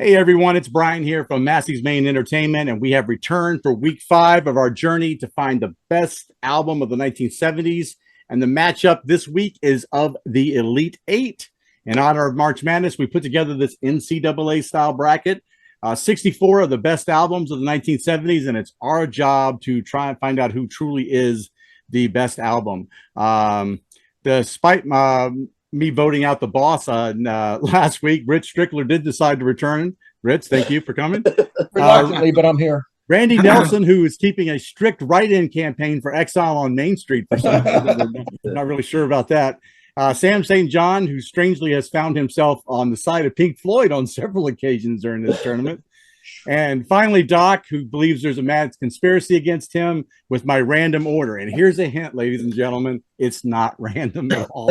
Hey everyone, it's Brian here from Massey's Main Entertainment, and we have returned for week 5 of our journey to find the best album of the 1970s. And the matchup this week is of the Elite Eight. In honor of March Madness, we put together this NCAA style bracket, 64 of the best albums of the 1970s, and it's our job to try and find out who truly is the best album. Despite me voting out the boss last week, Rich Strickler did decide to return. Rich, thank you for coming. Reluctantly, but I'm here. Randy Nelson, who is keeping a strict write-in campaign for Exile on Main Street for some reason. We're not really sure about that. Sam St. John, who strangely has found himself on the side of Pink Floyd on several occasions during this tournament. And finally, Doc, who believes there's a mad conspiracy against him with my random order. And here's a hint, ladies and gentlemen, it's not random at all.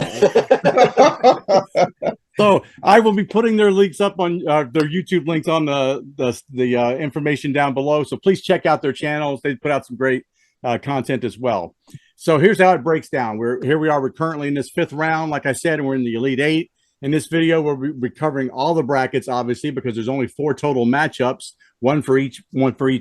So I will be putting their links up on their YouTube links on the information down below. So please check out their channels. They put out some great content as well. So here's how it breaks down. We're currently in this 5th round, like I said, and we're in the Elite Eight. In this video, we'll be covering all the brackets, obviously, because there's only 4 total matchups, one for each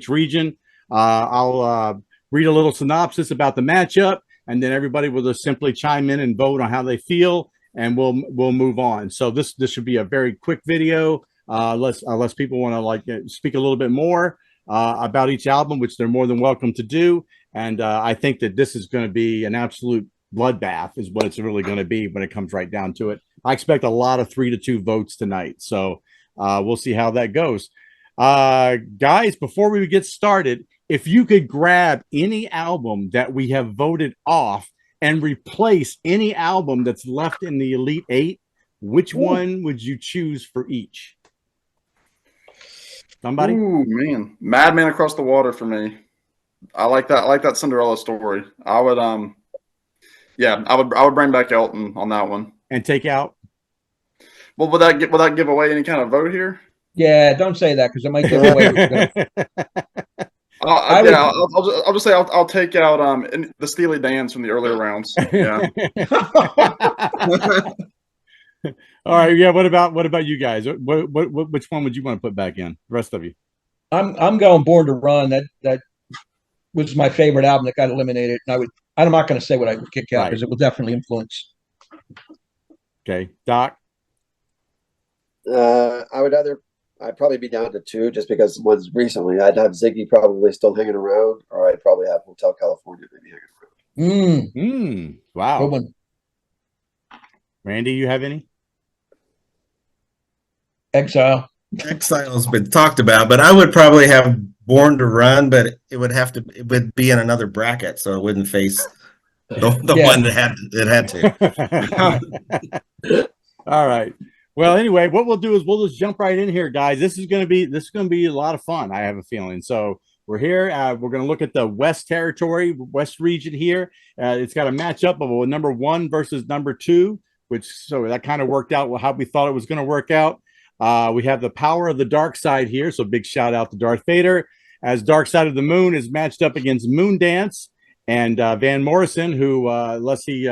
region. I'll read a little synopsis about the matchup, and then everybody will just simply chime in and vote on how they feel, and we'll move on. So this should be a very quick video, unless people want to speak a little bit more about each album, which they're more than welcome to do. And I think that this is going to be an absolute bloodbath, is what it's really going to be when it comes right down to it. I expect a lot of 3-2 votes tonight, so we'll see how that goes. Guys, before we get started, if you could grab any album that we have voted off and replace any album that's left in the Elite Eight, which one would you choose for each? Somebody? Ooh, man. Madman Across the Water for me. I like that. I like that Cinderella story. I would bring back Elton on that one. And take out? Well, will that give away any kind of vote here? Yeah, don't say that because it might give away. I'll just say I'll take out the Steely Dan's from the earlier rounds. Yeah. All right. Yeah. What about you guys? Which one would you want to put back in? The rest of you? I'm going Born to Run. That was my favorite album that got eliminated. And I'm not going to say what I would kick out because it will definitely influence. Okay, Doc. I'd probably be down to 2 just because one's recently. I'd have Ziggy probably still hanging around, or I'd probably have Hotel California maybe hanging around. Wow. Good one. Randy, you have any? Exile. Exile's been talked about, but I would probably have Born to Run, but it would be in another bracket, so it wouldn't face the one that had to. All right. Well, anyway, what we'll do is we'll just jump right in here, guys. This is going to be a lot of fun, I have a feeling. So we're here. We're going to look at the West West region here. It's got a matchup of number 1 versus number 2, so that kind of worked out how we thought it was going to work out. We have the Power of the Dark Side here, so big shout out to Darth Vader, as Dark Side of the Moon is matched up against Moondance and Van Morrison, who unless he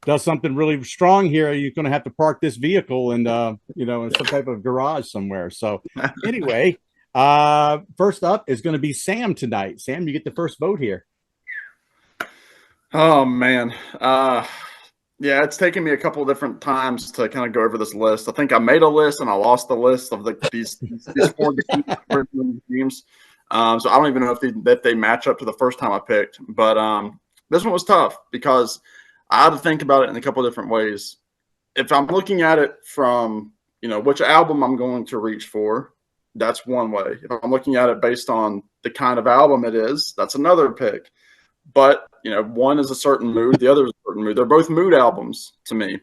does something really strong here, you're going to have to park this vehicle and in some type of garage somewhere. So anyway, first up is going to be Sam tonight. Sam, you get the first vote here. Oh man. Yeah, it's taken me a couple of different times to kind of go over this list. I think I made a list and I lost the list of these 4 teams. So I don't even know if they match up to the first time I picked. But this one was tough because I had to think about it in a couple of different ways. If I'm looking at it from, which album I'm going to reach for, that's one way. If I'm looking at it based on the kind of album it is, that's another pick. But, one is a certain mood, the other is a certain mood. They're both mood albums to me.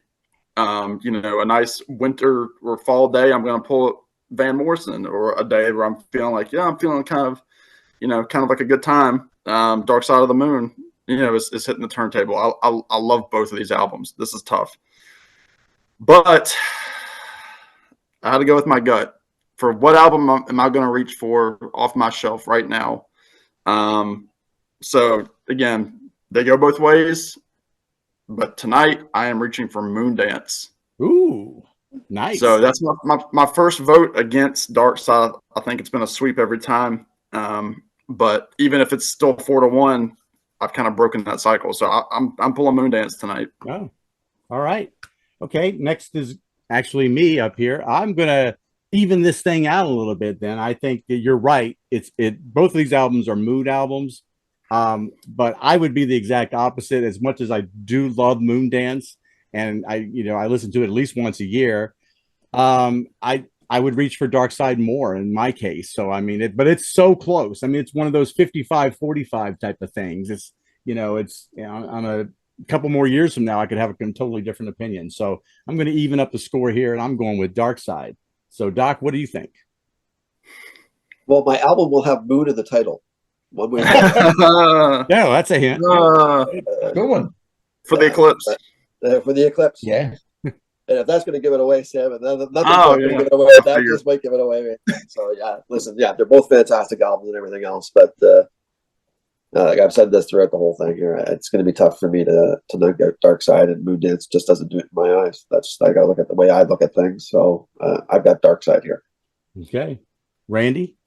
A nice winter or fall day, I'm going to pull Van Morrison, or a day where I'm feeling like, I'm feeling kind of like a good time. Dark Side of the Moon, is hitting the turntable. I love both of these albums. This is tough. But I had to go with my gut. For what album am I going to reach for off my shelf right now? So, again, they go both ways. But tonight, I am reaching for Moondance. Ooh. Nice. So that's my first vote against Dark Side. I think it's been a sweep every time. But even if it's still 4-1, I've kind of broken that cycle. So I'm pulling Moondance tonight. Oh, all right. Okay. Next is actually me up here. I'm gonna even this thing out a little bit. Then I think that you're right. Both of these albums are mood albums. But I would be the exact opposite. As much as I do love Moondance, and I listen to it at least once a year. I would reach for Dark Side more in my case. So I mean but it's so close. I mean, it's one of those 55-45 type of things. It's on a couple more years from now, I could have a totally different opinion. So I'm going to even up the score here, and I'm going with Dark Side. So Doc, what do you think? Well, my album will have mood in the title. One way. Yeah, that's a hint. Good one. For the Eclipse. For the Eclipse. Yeah. And if that's going to give it away, Sam, and nothing's Oh, going to yeah. give it away, that just might give it away. Man. So yeah, listen, yeah, they're both fantastic albums and everything else, but like I've said this throughout the whole thing here, it's going to be tough for me to not get Dark Side, and Moondance just doesn't do it in my eyes. That's I got to look at the way I look at things. So I've got Dark Side here. Okay, Randy.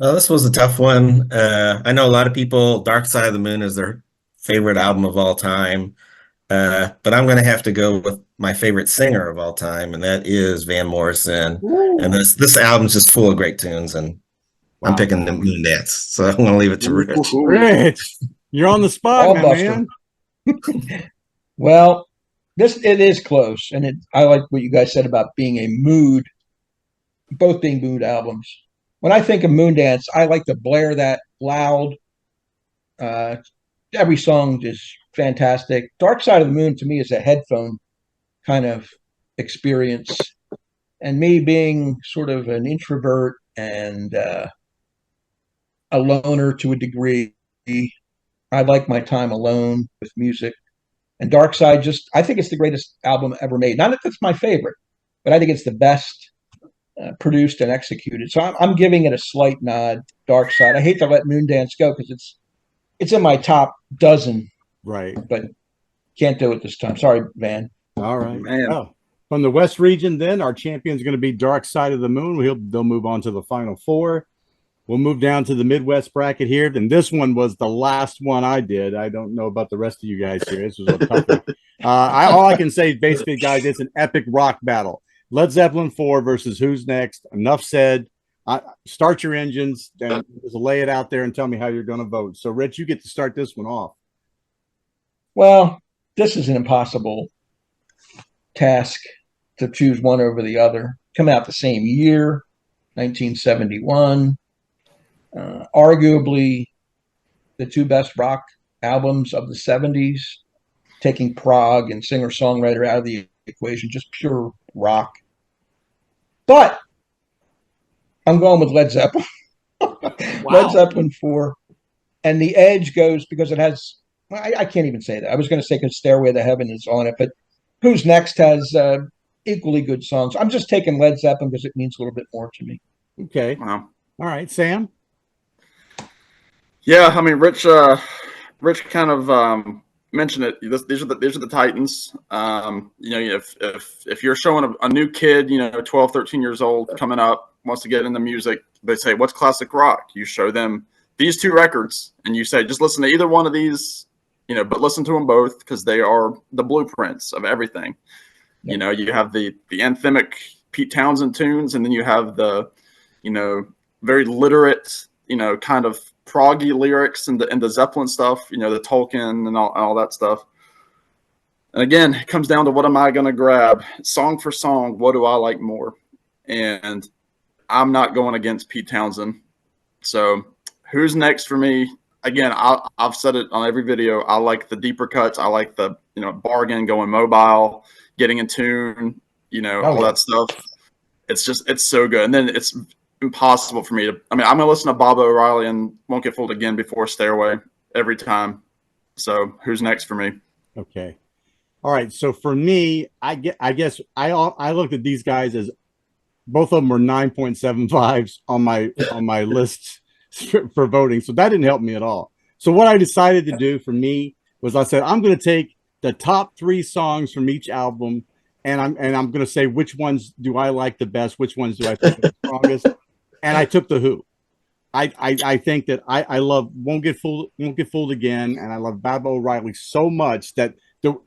Well, this was a tough one. I know a lot of people, Dark Side of the Moon is their favorite album of all time. But I'm going to have to go with my favorite singer of all time, and that is Van Morrison. Ooh. And this album's just full of great tunes, and wow. I'm picking the Moondance. So I'm going to leave it to Rich. Rich, you're on the spot, man. Well, it is close, and I like what you guys said about being a mood, both being mood albums. When I think of Moondance, I like to blare that loud. Every song is fantastic. Dark Side of the Moon to me is a headphone kind of experience. And me being sort of an introvert and a loner to a degree, I like my time alone with music. And Dark Side I think it's the greatest album ever made. Not that it's my favorite, but I think it's the best produced and executed. So I'm giving it a slight nod, Dark Side. I hate to let Moondance go because it's in my top dozen. Right. But can't do it this time. Sorry, Van. All right. Man. Oh, from the West region, then our champion is going to be Dark Side of the Moon. They'll move on to the final four. We'll move down to the Midwest bracket here. And this one was the last one I did. I don't know about the rest of you guys here. This was a tough one. All I can say is basically, guys, it's an epic rock battle. Led Zeppelin 4 versus Who's Next. Enough said. Start your engines and just lay it out there and tell me how you're going to vote. So, Rich, you get to start this one off. Well, this is an impossible task to choose one over the other. Come out the same year, 1971. Arguably the two best rock albums of the 70s, taking prog and singer-songwriter out of the equation, just pure rock. But I'm going with Led Zeppelin. Wow. Led Zeppelin 4. And the edge goes because it has, I can't even say that. I was going to say because Stairway to Heaven is on it, but Who's Next has equally good songs. I'm just taking Led Zeppelin because it means a little bit more to me. Okay. Wow. All right, Sam? Yeah, I mean, Rich kind of mentioned it. These are the Titans. If you're showing a new kid, 12, 13 years old coming up, wants to get into music, they say, what's classic rock? You show them these two records and you say, just listen to either one of these, but listen to them both because they are the blueprints of everything. Yeah. You have the anthemic Pete Townsend tunes, and then you have the, very literate, kind of proggy lyrics and the Zeppelin stuff, the Tolkien and all that stuff. And again, it comes down to what am I going to grab? Song for song, what do I like more? And I'm not going against Pete Townsend. So Who's Next for me? Again, I've said it on every video. I like the deeper cuts. I like the, bargain, going mobile, getting in tune, all that stuff. It's so good. And then it's impossible for me to, I'm going to listen to Bob O'Reilly and Won't Get Fooled Again before Stairway every time. So Who's Next for me? Okay. All right. So for me, I guess I looked at these guys as both of them were 9.75s on my list for voting. So that didn't help me at all. So what I decided to do for me was I said, I'm going to take the top 3 songs from each album I'm going to say which ones do I like the best, which ones do I think are the strongest, and I took the Who. I think that I love won't get fooled again, and I love Baba O'Reilly so much that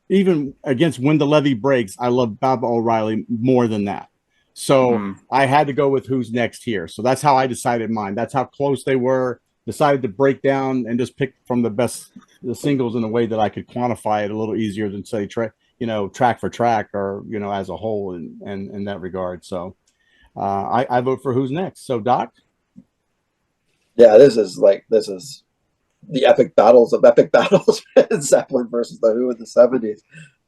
even against When the Levee Breaks, I love Baba O'Reilly more than that. So I had to go with Who's Next here. So that's how I decided mine. That's how close they were. Decided to break down and just pick from the singles in a way that I could quantify it a little easier than say track for track or as a whole in that regard. So I vote for Who's Next. So Doc. Yeah, this is the epic battles of epic battles. Zeppelin versus the Who in the 70s.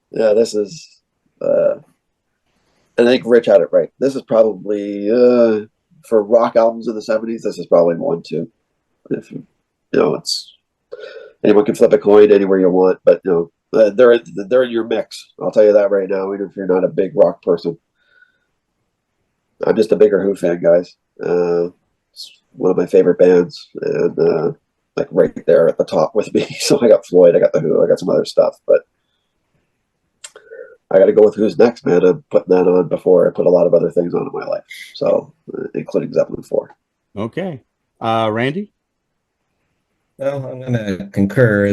Yeah, this is I think Rich had it right. This is probably for rock albums in the 70s, this is probably 1-2. If it's anyone can flip a coin anywhere you want, but they're in your mix. I'll tell you that right now, even if you're not a big rock person. I'm just a bigger Who fan, guys. It's one of my favorite bands, and like right there at the top with me. So I got Floyd, I got the Who, I got some other stuff, but I got to go with Who's Next, man. I'm putting that on before I put a lot of other things on in my life, so including Zeppelin 4. Okay, Randy. Well, I'm going to concur.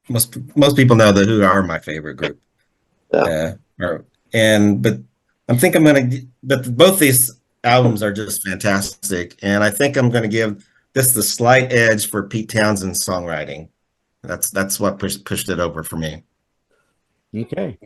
Most people know the Who are my favorite group. Yeah. But I think but both these albums are just fantastic, and I think I'm going to give this the slight edge for Pete Townshend's songwriting. That's what pushed it over for me. Okay,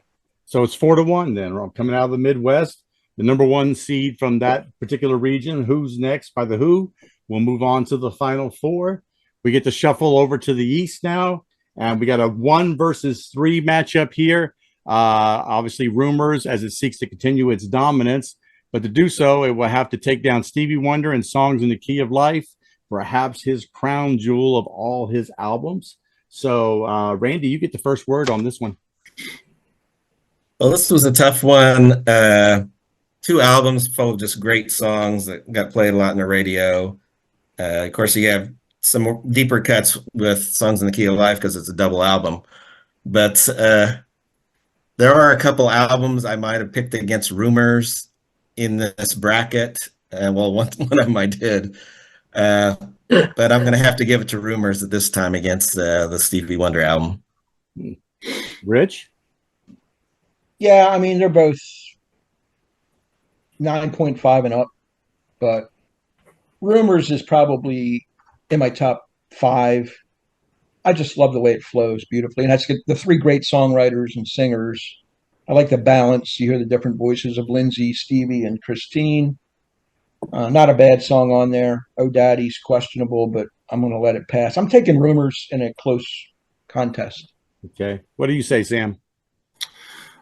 so it's 4-1 then. We're coming out of the Midwest. The number one seed from that particular region, Who's Next by the Who. We'll move on to the final four. We get to shuffle over to the East now, and we got a 1 versus 3 matchup here. Obviously, Rumours as it seeks to continue its dominance, but to do so, it will have to take down Stevie Wonder and Songs in the Key of Life, perhaps his crown jewel of all his albums. So, Randy, you get the first word on this one. Well, this was a tough one. 2 albums full of just great songs that got played a lot on the radio. Of course, you have some more deeper cuts with Songs in the Key of Life because it's a double album. But there are a couple albums I might have picked against Rumours in this bracket. Well, one of them I did. But I'm going to have to give it to Rumours at this time against the Stevie Wonder album. Rich? Yeah, I mean, they're both 9.5 and up, but Rumours is probably in my top 5. I just love the way it flows beautifully. And that's the 3 great songwriters and singers. I like the balance. You hear the different voices of Lindsay, Stevie, and Christine. Not a bad song on there. Oh Daddy's questionable, but I'm going to let it pass. I'm taking Rumours in a close contest. Okay. What do you say, Sam?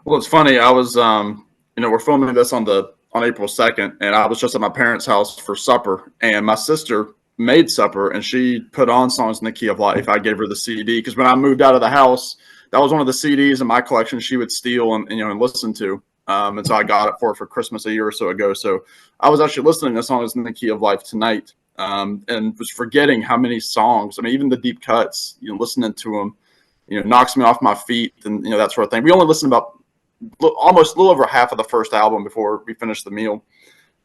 Well, it's funny. I was, we're filming this on April 2nd, and I was just at my parents' house for supper, and my sister made supper, and she put on Songs in the Key of Life. I gave her the CD because when I moved out of the house, that was one of the CDs in my collection she would steal and listen to. And so I got it for Christmas a year or so ago. So I was actually listening to Songs in the Key of Life tonight, and was forgetting how many songs. I mean, even the deep cuts, listening to them, knocks me off my feet and that sort of thing. We only listened about almost a little over half of the first album before we finished the meal.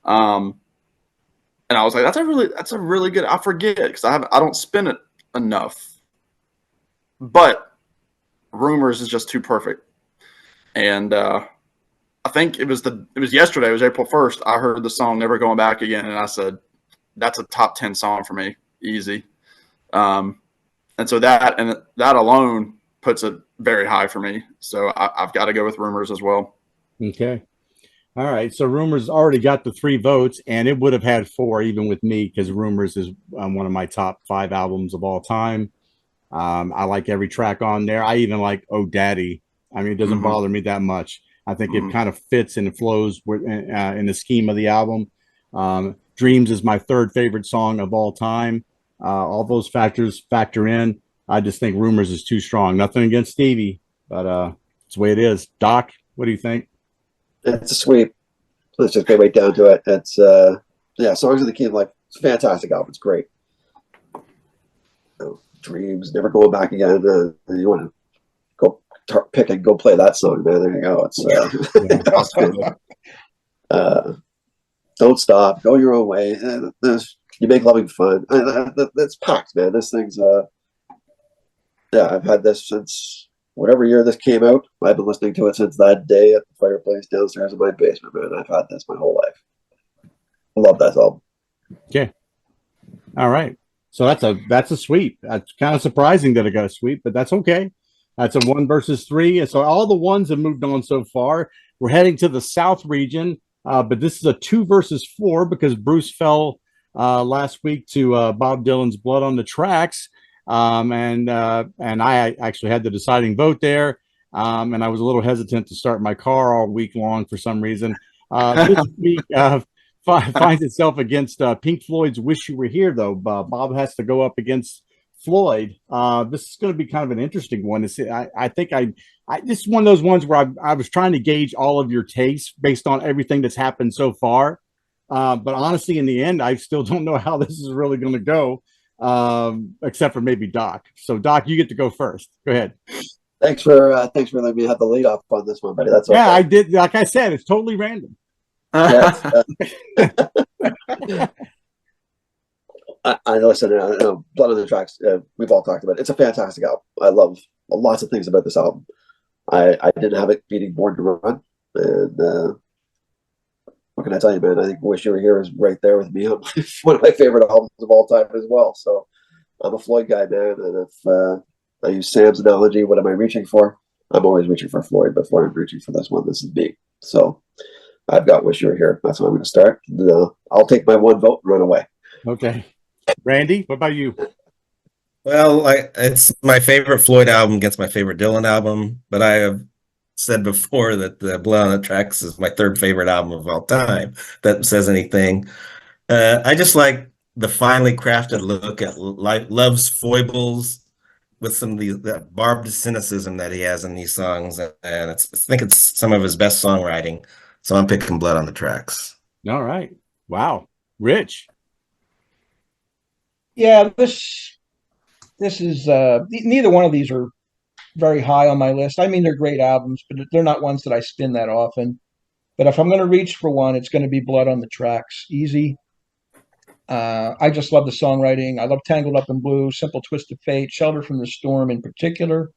And I was like, that's a really good, I forget because I don't spin it enough, but Rumours is just too perfect. And, I think it was yesterday, it was April 1st. I heard the song Never Going Back Again. And I said, that's a top 10 song for me. Easy. And so that alone puts it very high for me. So I've got to go with Rumours as well. Okay. All right. So Rumours already got the 3 votes, and it would have had 4 even with me because Rumours is one of my top 5 albums of all time. I like every track on there. I even like Oh Daddy. I mean, it doesn't bother me that much. I think it kind of fits and flows in the scheme of the album. Dreams is my 3rd favorite song of all time. All those factors factor in. I just think Rumours is too strong. Nothing against Stevie, but it's the way it is. Doc, what do you think? It's a sweep. Let's just get right down to it. It's Songs in the Key of Life. It's a fantastic album. It's great. Dreams, Never Going Back Again. You want to go pick and go play that song, man. There you go. It's Don't Stop, Go Your Own Way. You Make Loving Fun. That's packed, man. This thing's I've had this since whatever year this came out. I've been listening to it since that day at the fireplace downstairs in my basement, man. I've had this my whole life. I love that album. Okay. All right. So that's a sweep. That's kind of surprising that it got a sweep, but that's okay. That's a 1 versus 3. And so all the ones have moved on so far. We're heading to the South region, but this is a 2 versus 4 because Bruce fell last week to Bob Dylan's Blood on the Tracks. And I actually had the deciding vote there. And I was a little hesitant to start my car all week long for some reason. This week finds itself against Pink Floyd's Wish You Were Here, though. Bob has to go up against Floyd. This is going to be kind of an interesting one. I think this is one of those ones where I was trying to gauge all of your tastes based on everything that's happened so far. But honestly, in the end, I still don't know how this is really going to go, except for maybe Doc. So, Doc, you get to go first. Go ahead. Thanks for letting me have the lead off on this one, buddy. That's okay. Yeah, I did. Like I said, it's totally random. Yeah, I listen. Blood on the Tracks. We've all talked about it. It's a fantastic album. I love lots of things about this album. I didn't have it beating Born to Run, and what can I tell you, man? I think Wish You Were Here is right there with me on one of my favorite albums of all time as well. So I'm a Floyd guy, man. And if I use Sam's analogy, what am I reaching for? I'm always reaching for Floyd. Before I'm reaching for this one, this is me. So I've got Wish You Were Here. That's what I'm going to start. I'll take my 1 vote and run away. Okay. Randy, what about you? Well, it's my favorite Floyd album against my favorite Dylan album, but I have said before that the Blood on the Tracks is my 3rd favorite album of all time. If that says anything. I just like the finely crafted look at love's foibles with some of the barbed cynicism that he has in these songs, and I think it's some of his best songwriting. So I'm picking Blood on the Tracks. All right. Wow. Rich. Yeah, this is neither one of these are very high on my list. I mean, they're great albums, but they're not ones that I spin that often. But if I'm going to reach for one, it's going to be Blood on the Tracks. Easy. I just love the songwriting. I love Tangled Up in Blue, Simple Twist of Fate, Shelter from the Storm in particular.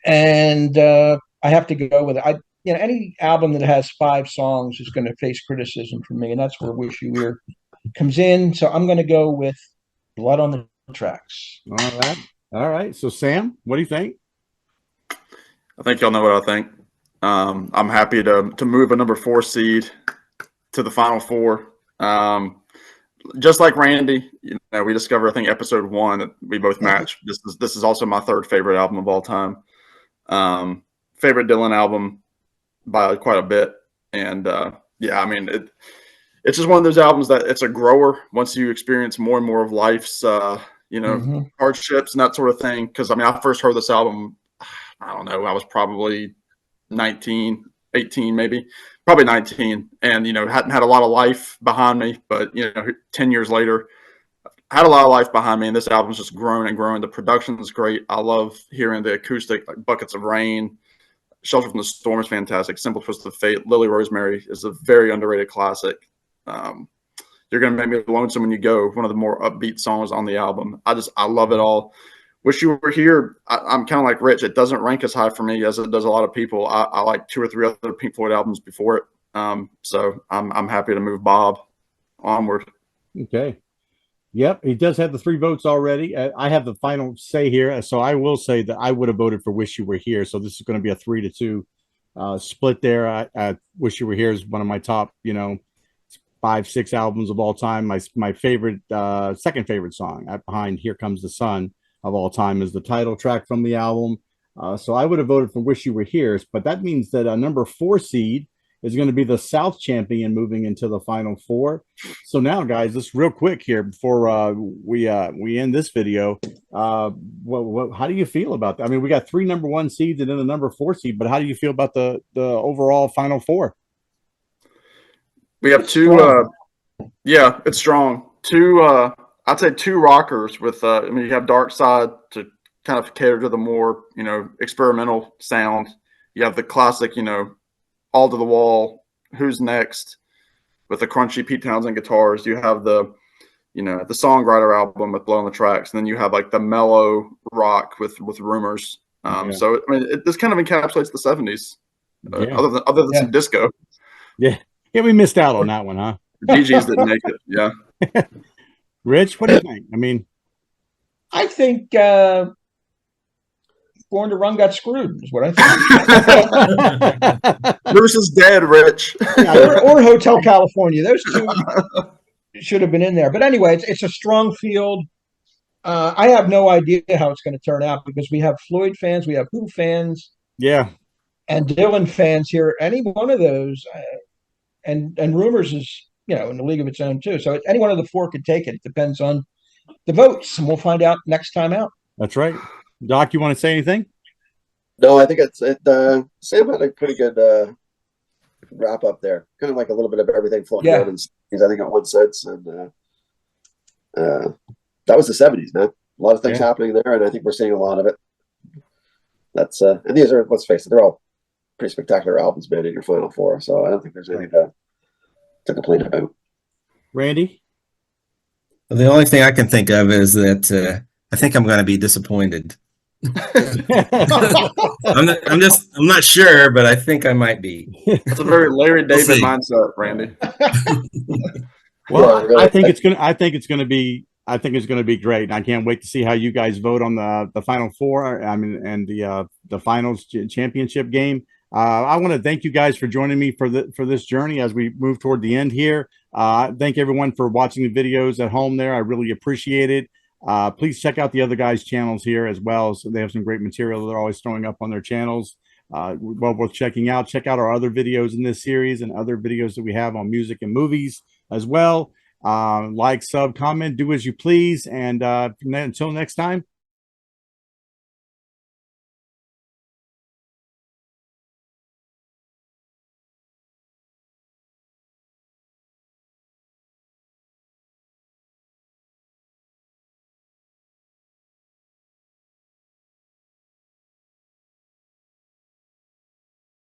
And I have to go with it. Any album that has 5 songs is going to face criticism from me, and that's where Wish You Were comes in. So I'm going to go with Blood on the Tracks. All right. So, Sam, what do you think? I think y'all know what I think. I'm happy to move a number 4 seed to the Final 4. Just like Randy, we discovered, I think, episode 1 that we both match. This is also my 3rd favorite album of all time. Favorite Dylan album by quite a bit. And I mean, it's just one of those albums that it's a grower once you experience more and more of life's hardships and that sort of thing. Because I mean, I first heard this album, I don't know, I was probably 19, 18 maybe, probably 19, and hadn't had a lot of life behind me, but 10 years later had a lot of life behind me, and this album's just grown and grown. The production is great. I love hearing the acoustic, like Buckets of Rain. Shelter from the Storm is fantastic. Simple Twist of Fate. Lily Rosemary is a very underrated classic. You're Gonna Make Me Lonesome When You Go, one of the more upbeat songs on the album. I love it all. Wish You Were Here. I'm kind of like Rich. It doesn't rank as high for me as it does a lot of people. I like 2 or 3 other Pink Floyd albums before it. So I'm happy to move Bob onward. Okay. Yep, he does have the 3 votes already. I have the final say here, so I will say that I would have voted for Wish You Were Here. So this is going to be a 3-2 split there. I Wish You Were Here is one of my top, 5, 6 albums of all time. My favorite, second favorite song behind Here Comes the Sun of all time is the title track from the album. So I would have voted for Wish You Were Here, but that means that a number 4 seed is going to be the South champion moving into the Final 4. So now, guys, just real quick here before we end this video, how do you feel about that? I mean, we got 3 number 1 seeds and then the number 4 seed, but how do you feel about the overall Final 4? We have 2. It's strong. 2. I'd say 2 rockers with. You have Dark Side to kind of cater to the more, experimental sound. You have the classic, all to the wall, Who's Next, with the crunchy Pete Townsend guitars. You have the songwriter album with Blow on the Tracks, and then you have like the mellow rock with Rumours. So I mean, this kind of encapsulates the 70s, other than some disco. Yeah, we missed out on that one, huh? DJs didn't make it. Yeah. Rich, what do you think? I mean, I think Born to Run got screwed, is what I think. Bruce is dead, Rich. or Hotel California. Those two should have been in there. But anyway, it's a strong field. I have no idea how it's going to turn out because we have Floyd fans, we have Who fans, and Dylan fans here. Any one of those, and Rumours is in the league of its own too. So any one of the four could take it. It depends on the votes, and we'll find out next time out. That's right. Doc, you want to say anything? No, I think Sam had a pretty good wrap up there. Kind of like a little bit of everything floating around in I think in one sense, and that was the 70s, man. A lot of things happening there, and I think we're seeing a lot of it. That's and these are, let's face it, they're all pretty spectacular albums made in your final four. So I don't think there's anything to complain about. Randy? The only thing I can think of is that I think I'm going to be disappointed. I'm not sure, but I think I might be. That's a very Larry David mindset, Randy. Well, I think it's going to be great, and I can't wait to see how you guys vote on the final four. I mean, and the finals championship game. I want to thank you guys for joining me for this journey as we move toward the end here. Thank everyone for watching the videos at home there. I really appreciate it. Please check out the other guys' channels here as well. So they have some great material they're always throwing up on their channels. Well worth checking out. Check out our other videos in this series and other videos that we have on music and movies as well. Like, sub, comment, do as you please. And until next time,